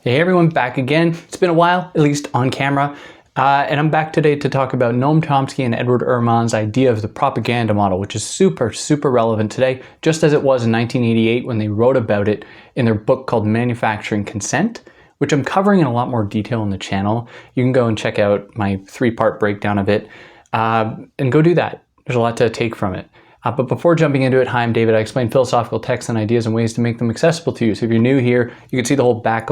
Hey everyone, back again. It's been a while, at least on camera, and I'm back today to talk about Noam Chomsky and Herman's idea of the propaganda model, which is super relevant today, just as it was in 1988 when they wrote about it in their book called Manufacturing Consent, which I'm covering in a lot more detail on the channel. You can go and check out my 3-part breakdown of it, and go do that. There's a lot to take from it. But before jumping into it, hi, I'm David. I explain philosophical texts and ideas and ways to make them accessible to you. So if you're new here, you can see the whole back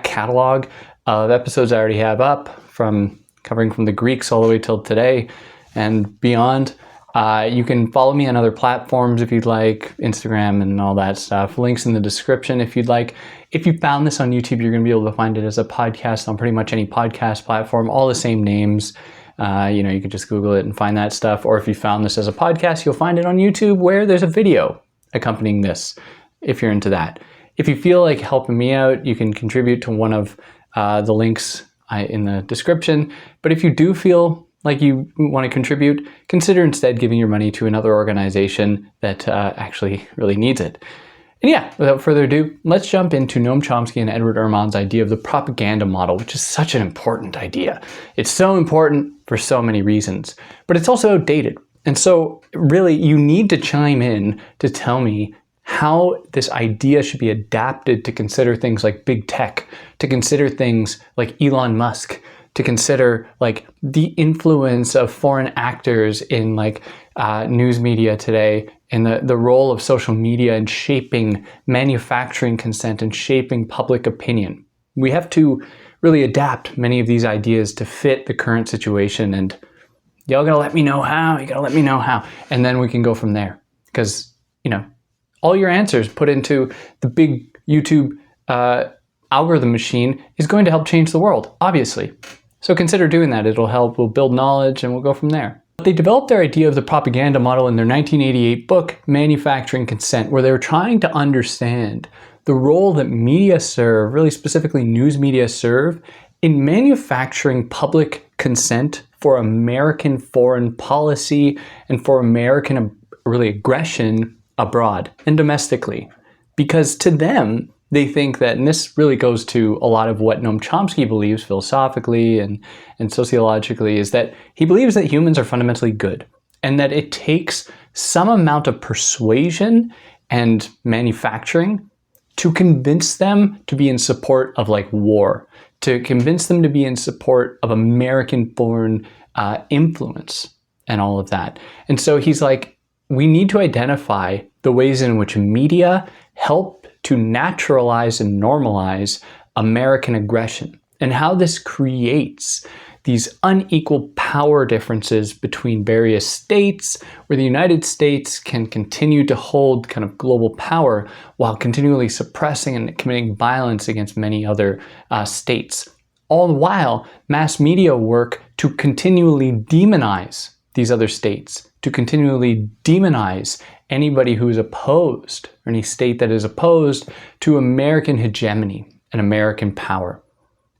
catalog of episodes I already have up, covering from the Greeks all the way till today and beyond. You can follow me on other platforms if you'd like, Instagram and all that stuff. Links in the description if you'd like. If you found this on YouTube, you're going to be able to find it as a podcast on pretty much any podcast platform, all the same names. You could just Google it and find that stuff. Or if you found this as a podcast, you'll find it on YouTube where there's a video accompanying this, if you're into that. If you feel like helping me out, you can contribute to one of the links in the description. But if you do feel like you want to contribute, consider instead giving your money to another organization that actually really needs it. And yeah, without further ado, let's jump into Noam Chomsky and Herman's idea of the propaganda model, which is such an important idea. It's so important for so many reasons, but it's also outdated. And so really, you need to chime in to tell me how this idea should be adapted to consider things like big tech, to consider things like Elon Musk, to consider like the influence of foreign actors in like news media today, and the role of social media in shaping manufacturing consent and shaping public opinion. We have to really adapt many of these ideas to fit the current situation, and y'all gotta let me know how, and then we can go from there. Because, all your answers put into the big YouTube algorithm machine is going to help change the world, obviously. So consider doing that. It'll help, we'll build knowledge, and we'll go from there. They developed their idea of the propaganda model in their 1988 book, Manufacturing Consent, where they were trying to understand the role that media serve, really specifically news media serve, in manufacturing public consent for American foreign policy and for American really aggression abroad and domestically. Because to them, they think that, and this really goes to a lot of what Noam Chomsky believes philosophically and sociologically, is that he believes that humans are fundamentally good and that it takes some amount of persuasion and manufacturing to convince them to be in support of like war, to convince them to be in support of American foreign influence and all of that. And so he's like, we need to identify the ways in which media help to naturalize and normalize American aggression, and how this creates these unequal power differences between various states, where the United States can continue to hold kind of global power while continually suppressing and committing violence against many other states. All the while, mass media work to continually demonize these other states, to continually demonize anybody who is opposed, or any state that is opposed to American hegemony and American power.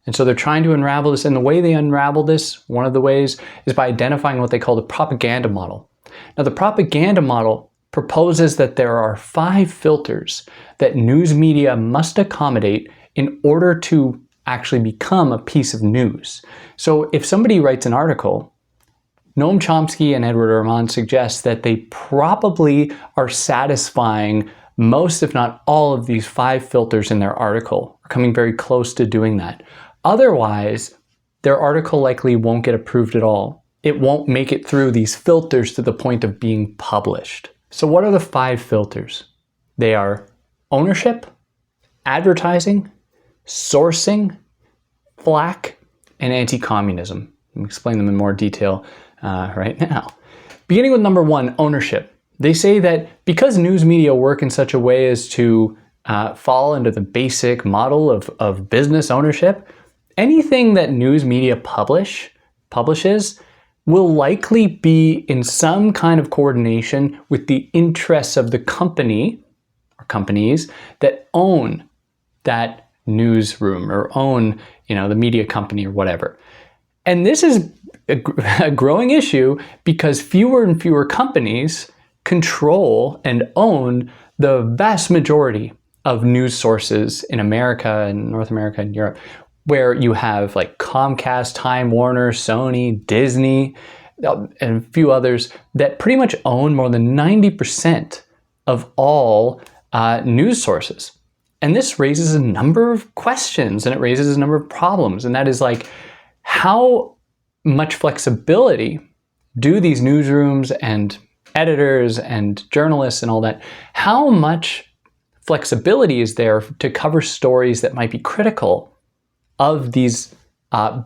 And so they're trying to unravel this, and the way they unravel this, one of the ways, is by identifying what they call the propaganda model. Now, the propaganda model proposes that there are 5 filters that news media must accommodate in order to actually become a piece of news. So if somebody writes an article, Noam Chomsky and Herman suggest that they probably are satisfying most, if not all, of these 5 filters in their article, or coming very close to doing that. Otherwise, their article likely won't get approved at all. It won't make it through these filters to the point of being published. So what are the 5 filters? They are ownership, advertising, sourcing, Flak, and anti-communism. Let me explain them in more detail right now. Beginning with number 1, ownership. They say that because news media work in such a way as to fall into the basic model of business ownership, anything that news media publishes will likely be in some kind of coordination with the interests of the company or companies that own that newsroom or own, the media company or whatever. And this is a growing issue because fewer and fewer companies control and own the vast majority of news sources in America and North America and Europe, where you have like Comcast, Time Warner, Sony, Disney, and a few others that pretty much own more than 90% of all news sources. And this raises a number of questions, and it raises a number of problems. And that is like, how much flexibility do these newsrooms and editors and journalists and all that, how much flexibility is there to cover stories that might be critical of these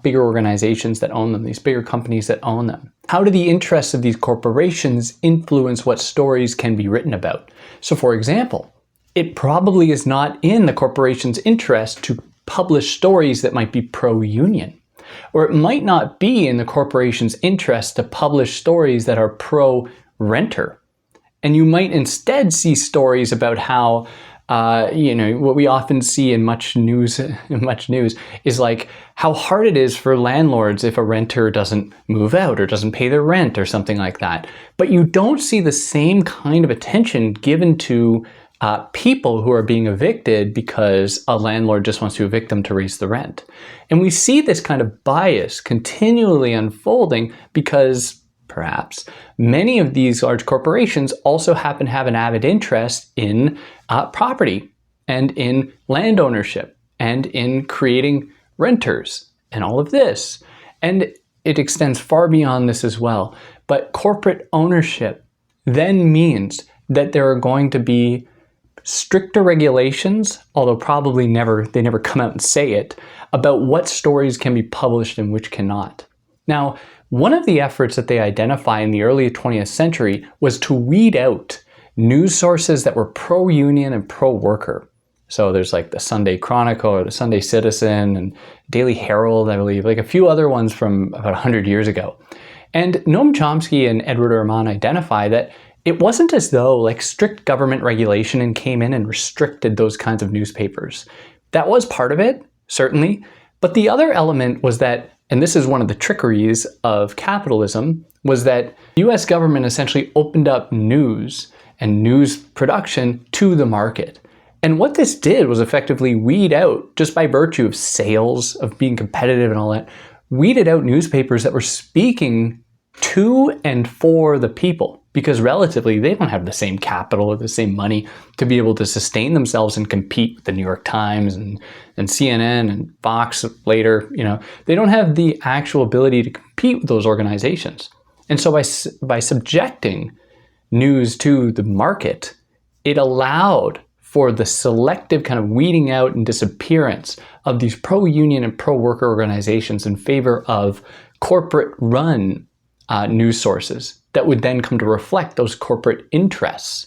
bigger organizations that own them, these bigger companies that own them? How do the interests of these corporations influence what stories can be written about? So for example, it probably is not in the corporation's interest to publish stories that might be pro-union. Or it might not be in the corporation's interest to publish stories that are pro-renter. And you might instead see stories about how, what we often see in much news is like how hard it is for landlords if a renter doesn't move out or doesn't pay their rent or something like that. But you don't see the same kind of attention given to people who are being evicted because a landlord just wants to evict them to raise the rent. And we see this kind of bias continually unfolding because perhaps many of these large corporations also happen to have an avid interest in property and in land ownership and in creating renters and all of this. And it extends far beyond this as well. But corporate ownership then means that there are going to be stricter regulations, although probably they never come out and say it, about what stories can be published and which cannot. Now, one of the efforts that they identify in the early 20th century was to weed out news sources that were pro-union and pro-worker. So there's like the Sunday Chronicle or the Sunday Citizen and Daily Herald, I believe, like a few other ones from about 100 years ago. And Noam Chomsky and Edward Herman identify that it wasn't as though like strict government regulation came in and restricted those kinds of newspapers. That was part of it, certainly. But the other element was that, and this is one of the trickeries of capitalism, was that the US government essentially opened up news and news production to the market. And what this did was effectively weed out, just by virtue of sales, of being competitive and all that, weeded out newspapers that were speaking to and for the people, because relatively they don't have the same capital or the same money to be able to sustain themselves and compete with the New York Times and CNN and Fox later. They don't have the actual ability to compete with those organizations. And so by subjecting news to the market, it allowed for the selective kind of weeding out and disappearance of these pro-union and pro-worker organizations in favor of corporate-run news sources that would then come to reflect those corporate interests.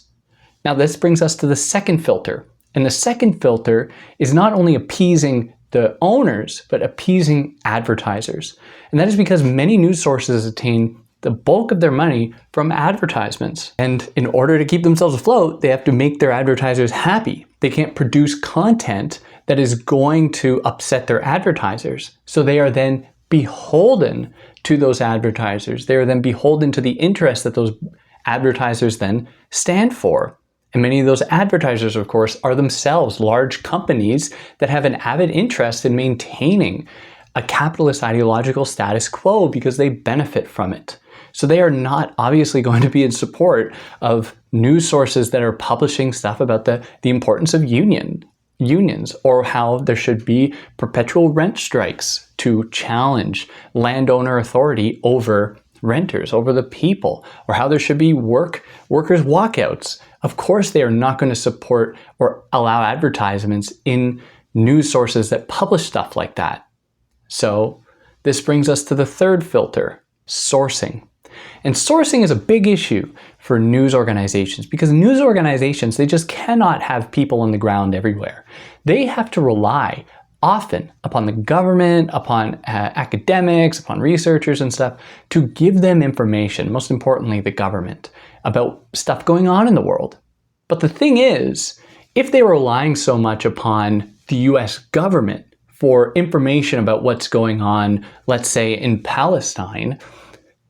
Now this brings us to the second filter. And the second filter is not only appeasing the owners, but appeasing advertisers. And that is because many news sources attain the bulk of their money from advertisements. And in order to keep themselves afloat, they have to make their advertisers happy. They can't produce content that is going to upset their advertisers. So they are then beholden to those advertisers. They are then beholden to the interests that those advertisers then stand for. And many of those advertisers, of course, are themselves large companies that have an avid interest in maintaining a capitalist ideological status quo because they benefit from it. So they are not obviously going to be in support of news sources that are publishing stuff about the importance of unions, or how there should be perpetual rent strikes to challenge landowner authority over renters, over the people, or how there should be workers' walkouts. Of course, they are not going to support or allow advertisements in news sources that publish stuff like that. So this brings us to the third filter, sourcing. And sourcing is a big issue for news organizations because news organizations, they just cannot have people on the ground everywhere. They have to rely often upon the government, upon academics, upon researchers and stuff to give them information, most importantly the government, about stuff going on in the world. But the thing is, if they were relying so much upon the US government for information about what's going on, let's say in Palestine,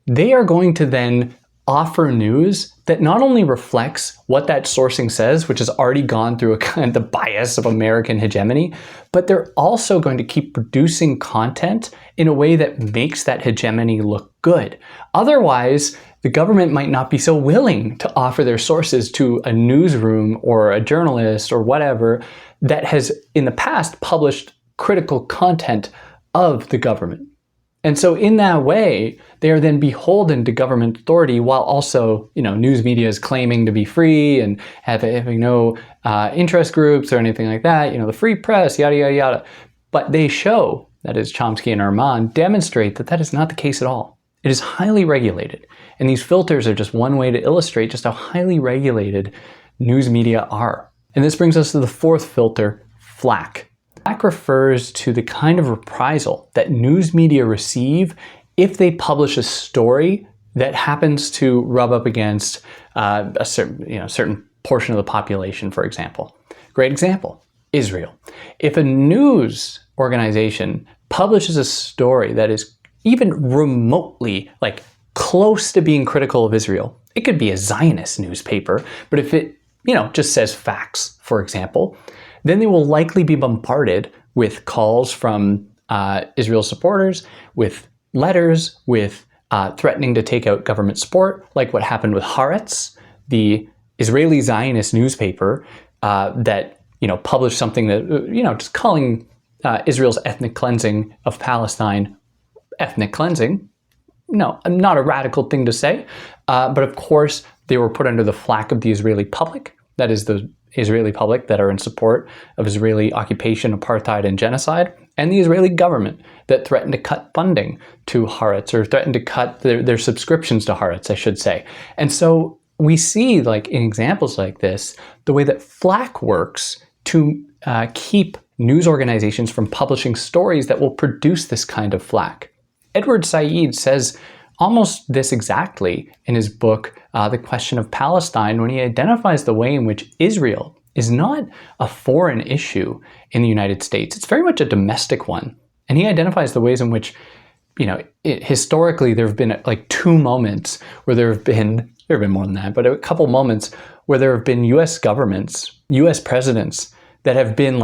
they are going to then offer news that not only reflects what that sourcing says, which has already gone through a kind of the bias of American hegemony, but they're also going to keep producing content in a way that makes that hegemony look good. Otherwise, the government might not be so willing to offer their sources to a newsroom or a journalist or whatever that has in the past published critical content of the government. And so in that way, they are then beholden to government authority while also, news media is claiming to be free and having no interest groups or anything like that, the free press, yada, yada, yada. But they show, that is Chomsky and Herman, demonstrate that that is not the case at all. It is highly regulated. And these filters are just one way to illustrate just how highly regulated news media are. And this brings us to the fourth filter, Flak. Flak refers to the kind of reprisal that news media receive if they publish a story that happens to rub up against a certain portion of the population, for example. Great example, Israel. If a news organization publishes a story that is even remotely close to being critical of Israel, it could be a Zionist newspaper, but if it just says facts, for example, then they will likely be bombarded with calls from Israel supporters, with letters, with threatening to take out government support, like what happened with Haaretz, the Israeli Zionist newspaper that published something that just calling Israel's ethnic cleansing of Palestine ethnic cleansing. No, not a radical thing to say, but of course they were put under the flak of the Israeli public, that is the Israeli public that are in support of Israeli occupation, apartheid, and genocide, and the Israeli government that threatened to cut funding to Haaretz, or threatened to cut their subscriptions to Haaretz, I should say. And so we see, in examples like this, the way that Flak works to keep news organizations from publishing stories that will produce this kind of flak. Edward Said says almost this exactly in his book, The Question of Palestine, when he identifies the way in which Israel is not a foreign issue in the United States. It's very much a domestic one. And he identifies the ways in which, historically there have been two moments where there have been more than that, but a couple moments where there have been US governments, US presidents that have been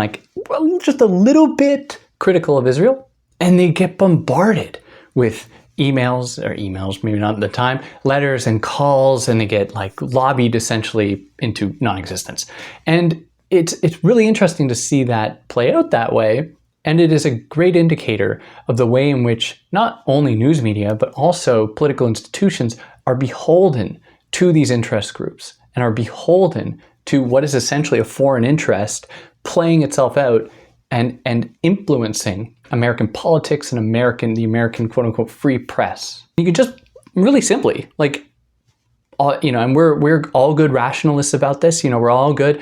just a little bit critical of Israel, and they get bombarded with emails, maybe not at the time, letters and calls, and they get lobbied essentially into non-existence. And it's really interesting to see that play out that way. And it is a great indicator of the way in which not only news media, but also political institutions are beholden to these interest groups and are beholden to what is essentially a foreign interest playing itself out and influencing American politics and the American quote unquote free press. You can just really simply and we're all good rationalists about this. We're all good,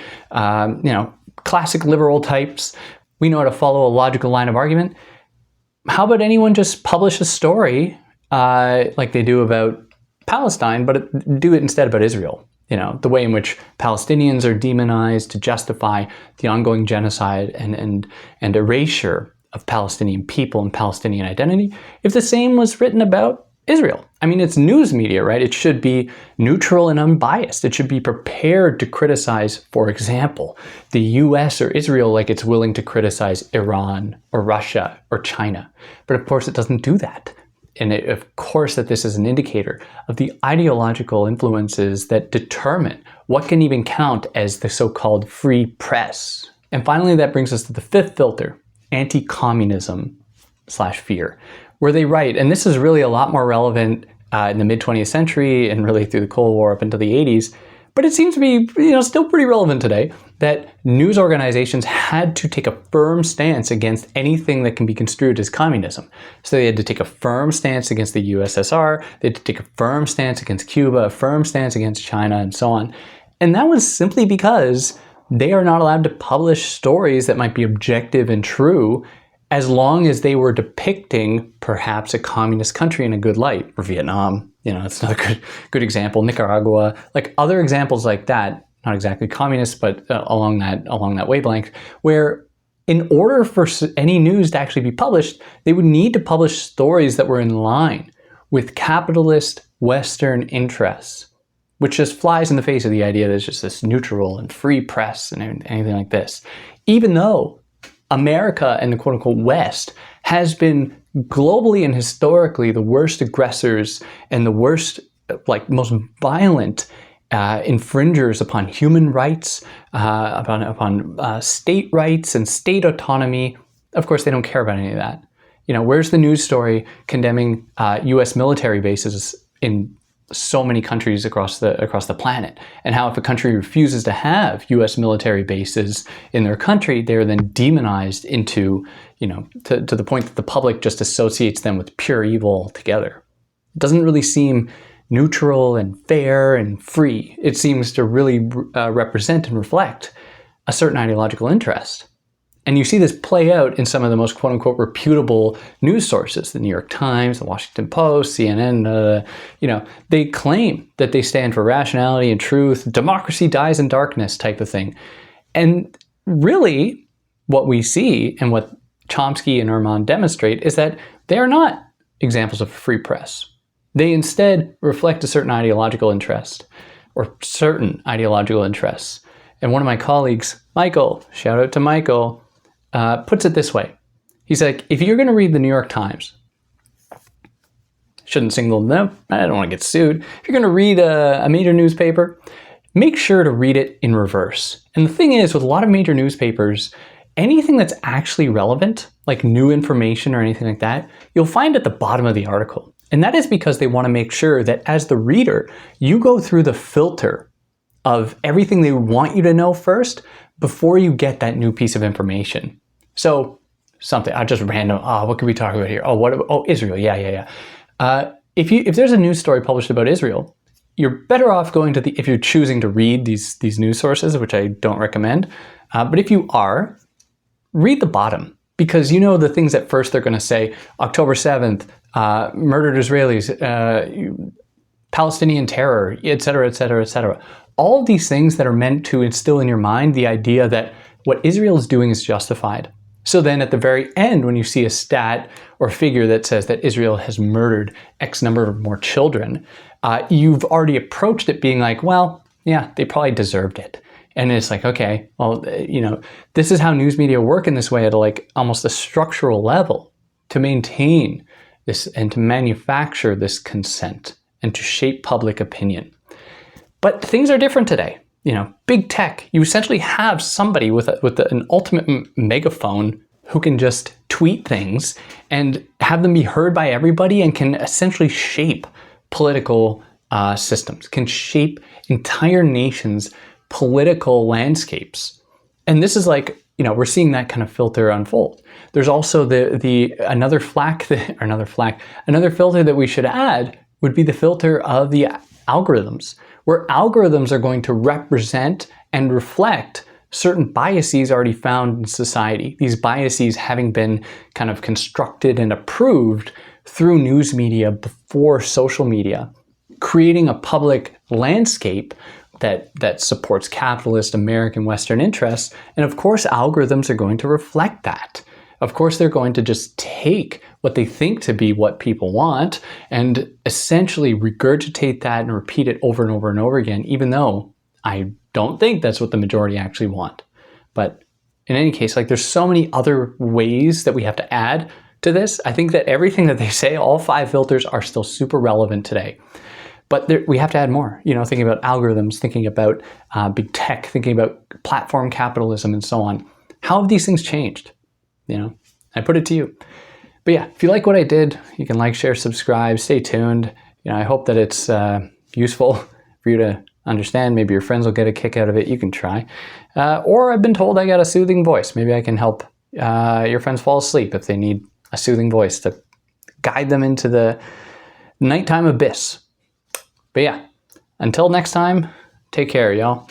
classic liberal types. We know how to follow a logical line of argument. How about anyone just publish a story like they do about Palestine, but do it instead about Israel? The way in which Palestinians are demonized to justify the ongoing genocide and erasure of Palestinian people and Palestinian identity, if the same was written about Israel. I mean, it's news media, right? It should be neutral and unbiased. It should be prepared to criticize, for example, the US or Israel like it's willing to criticize Iran or Russia or China. But of course, it doesn't do that. And of course that this is an indicator of the ideological influences that determine what can even count as the so-called free press. And finally, that brings us to the fifth filter, anti-communism / fear, where they write, and this is really a lot more relevant in the mid-20th century and really through the Cold War up into the 80s, but it seems to be still pretty relevant today, that news organizations had to take a firm stance against anything that can be construed as communism. So they had to take a firm stance against the USSR, they had to take a firm stance against Cuba, a firm stance against China, and so on. And that was simply because they are not allowed to publish stories that might be objective and true as long as they were depicting perhaps a communist country in a good light, or Vietnam. It's another good example. Nicaragua, other examples like that, not exactly communist, but along that wavelength, where in order for any news to actually be published, they would need to publish stories that were in line with capitalist Western interests, which just flies in the face of the idea that it's just this neutral and free press and anything like this. Even though America and the quote-unquote West has been globally and historically the worst aggressors and the worst, most violent infringers upon human rights, upon state rights and state autonomy. Of course, they don't care about any of that. Where's the news story condemning U.S. military bases in so many countries across the planet, and how if a country refuses to have U.S. military bases in their country, they're then demonized into, to the point that the public just associates them with pure evil altogether. It doesn't really seem neutral and fair and free. It seems to really represent and reflect a certain ideological interest. And you see this play out in some of the most quote-unquote reputable news sources, the New York Times, the Washington Post, CNN, they claim that they stand for rationality and truth, democracy dies in darkness type of thing. And really what we see and what Chomsky and Herman demonstrate is that they are not examples of a free press. They instead reflect a certain ideological interest or certain ideological interests. And one of my colleagues, Michael, shout out to Michael, puts it this way. He's like, if you're going to read the New York Times, shouldn't single them, I don't want to get sued. If you're going to read a major newspaper, make sure to read it in reverse. And the thing is, with a lot of major newspapers, anything that's actually relevant, like new information or anything like that, you'll find at the bottom of the article. And that is because they want to make sure that as the reader, you go through the filter of everything they want you to know first before you get that new piece of information. So something, I just random, what could we talk about here? Israel, yeah. If there's a news story published about Israel, you're better off going to if you're choosing to read these news sources, which I don't recommend. But if you are, read the bottom, because the things at first they're going to say, October 7th, murdered Israelis, Palestinian terror, etc., etc., etc. All of these things that are meant to instill in your mind the idea that what Israel is doing is justified. So then at the very end, when you see a stat or figure that says that Israel has murdered X number of more children, you've already approached it being like, well, yeah, they probably deserved it. And it's like, okay, well, this is how news media work in this way at almost a structural level to maintain this and to manufacture this consent and to shape public opinion. But things are different today. Big tech, you essentially have somebody with an ultimate megaphone who can just tweet things and have them be heard by everybody and can essentially shape political systems, can shape entire nations' political landscapes. And this is we're seeing that kind of filter unfold. There's also another filter that we should add would be the filter of the algorithms, where algorithms are going to represent and reflect certain biases already found in society. These biases having been kind of constructed and approved through news media before social media, creating a public landscape that supports capitalist American Western interests. And of course, algorithms are going to reflect that. Of course, they're going to just take what they think to be what people want and essentially regurgitate that and repeat it over and over and over again, even though I don't think that's what the majority actually want. But in any case, there's so many other ways that we have to add to this. I think that everything that they say, all 5 filters, are still super relevant today. But we have to add more, thinking about algorithms, thinking about big tech, thinking about platform capitalism and so on. How have these things changed? I put it to you. But yeah, if you like what I did, you can like, share, subscribe, stay tuned. I hope that it's useful for you to understand. Maybe your friends will get a kick out of it. You can try. Or I've been told I got a soothing voice. Maybe I can help your friends fall asleep if they need a soothing voice to guide them into the nighttime abyss. But yeah, until next time, take care, y'all.